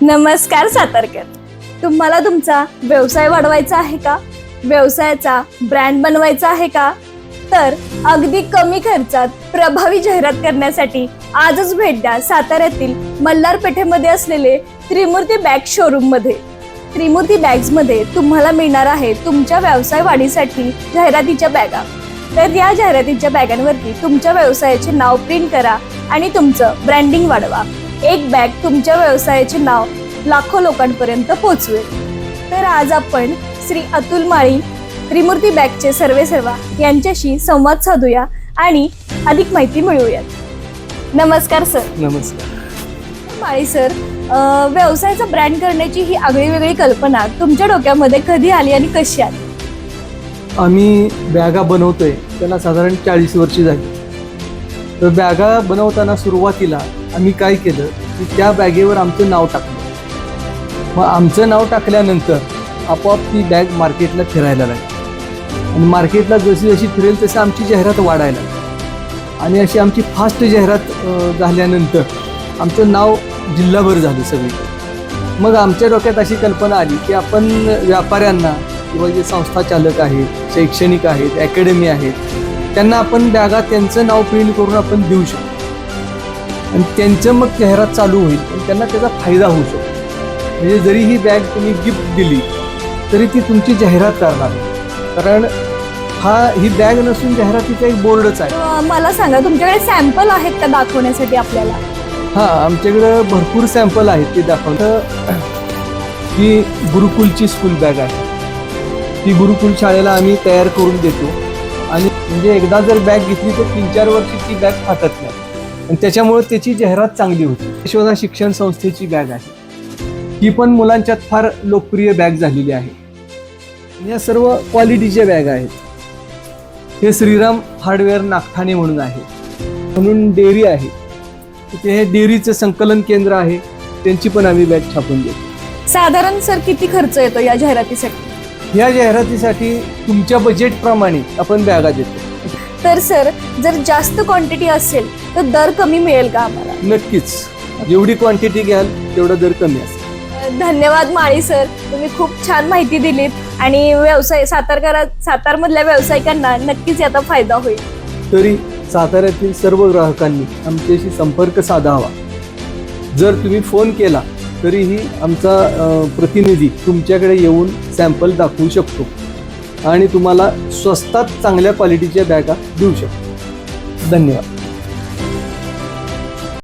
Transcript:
नमस्कार सातारकर. तुम्हाला तुमचा व्यवसाय वाढवायचा आहे का? व्यवसायाचा ब्रँड बनवायचा आहे का? तर अगदी कमी खर्चात प्रभावी जाहिरात करण्यासाठी आजच भेट द्या साताऱ्यातील मल्हारपेठेमध्ये असलेले त्रिमूर्ती बॅग शोरूम मध्ये. त्रिमूर्ती बॅग्स मध्ये तुम्हाला मिळणार आहे तुमच्या व्यवसाय वाढीसाठी जाहिरातीच्या बॅगा. तर या जाहिरातीच्या बॅगांवरती तुमच्या व्यवसायाचे नाव प्रिंट करा आणि तुमचं ब्रँडिंग वाढवा. एक बॅग तुमच्या व्यवसायाचे नाव लाखो लोकांपर्यंत पोहोचवेल. तर आज आपण श्री अतुल माळी, त्रिमूर्ती बॅगचे सर्वेसर्वा यांच्याशी संवाद साधूया आणि अधिक माहिती मिळवूया. नमस्कार सर. नमस्कार. माळी सर, व्यवसायाचा ब्रँड करण्याची ही आगळीवेगळी कल्पना तुमच्या डोक्यामध्ये कधी आली आणि कशी आली? आम्ही बॅगा बनवतोय त्याला साधारण 40 वर्षे झाली. तर बॅगा बनवताना सुरुवातीला आम्ही काय केलं की त्या बॅगेवर आमचं नाव टाकलं. मग आमचं नाव टाकल्यानंतर आपोआप ती बॅग मार्केटला फिरायला लागली आणि मार्केटला जशी जशी फिरेल तसं आमची जाहिरात वाढायला लागली आणि अशी आमची फास्ट जाहिरात झाल्यानंतर आमचं नाव जिल्हाभर झालं सगळी. मग आमच्या डोक्यात अशी कल्पना आली की आपण व्यापाऱ्यांना किंवा जे संस्था चालक आहेत, शैक्षणिक आहेत, अकॅडमी आहेत, त्यांना आपण बॅगा त्यांचं नाव प्रिंट करून आपण देऊ शकतो आणि त्यांचं मग जाहिरात चालू होईल आणि त्यांना त्याचा फायदा होऊ शकतो. म्हणजे जरी ही बॅग तुम्ही गिफ्ट दिली तरी ती तुमची जाहिरात करणार, कारण ही बॅग नसून जाहिरातीचा एक बोर्डच आहे. मला सांगा, तुमच्याकडे सॅम्पल आहेत का दाखवण्यासाठी आपल्याला? हां, आमच्याकडे भरपूर सॅम्पल आहेत ते दाखवतं. ही गुरुकुलची स्कूल बॅग आहे. ती गुरुकुल शाळेला आम्ही तयार करून देतो आणि म्हणजे एकदा जर बॅग घेतली तर 3-4 वर्षी ती बॅग फाटत नाही आणि त्याच्यामुळे त्याची जाहिरात चांगली होती. यशोदा शिक्षण संस्थेची बॅग आहे. ही पण मुलांच्यात फार लोकप्रिय बॅग झालेली आहे. या सर्व क्वालिटीच्या बॅग आहेत. हे श्रीराम हार्डवेअर नागठाणे म्हणून आहे, म्हणून डेअरी आहे. तिथे हे डेअरीचं संकलन केंद्र आहे, त्यांची पण आम्ही बॅग छापून देतो. साधारण सर किती खर्च येतो या जाहिरातीसाठी? या जाहिरातीसाठी तुमच्या बजेटप्रमाणे आपण बॅगा देतो. तर सर, जर जास्त क्वांटिटी असेल तर दर कमी मिळेल का आम्हाला? नक्कीच, जेवढी क्वांटिटी घ्याल तेवढा दर कमी असेल. धन्यवाद माळी सर, तुम्ही खूप छान माहिती दिलीत आणि सातारमधल्या व्यावसायिकांना नक्कीच याचा फायदा होईल. तरी साताऱ्यातील सर्व ग्राहकांनी आमच्याशी संपर्क साधावा. जर तुम्ही फोन केला तरीही आमचा प्रतिनिधी तुमच्याकडे येऊन सॅम्पल दाखवू शकतो आणि तुम्हाला स्वस्तात चांगल्या क्वालिटीच्या बॅगा देऊ शकतो. धन्यवाद.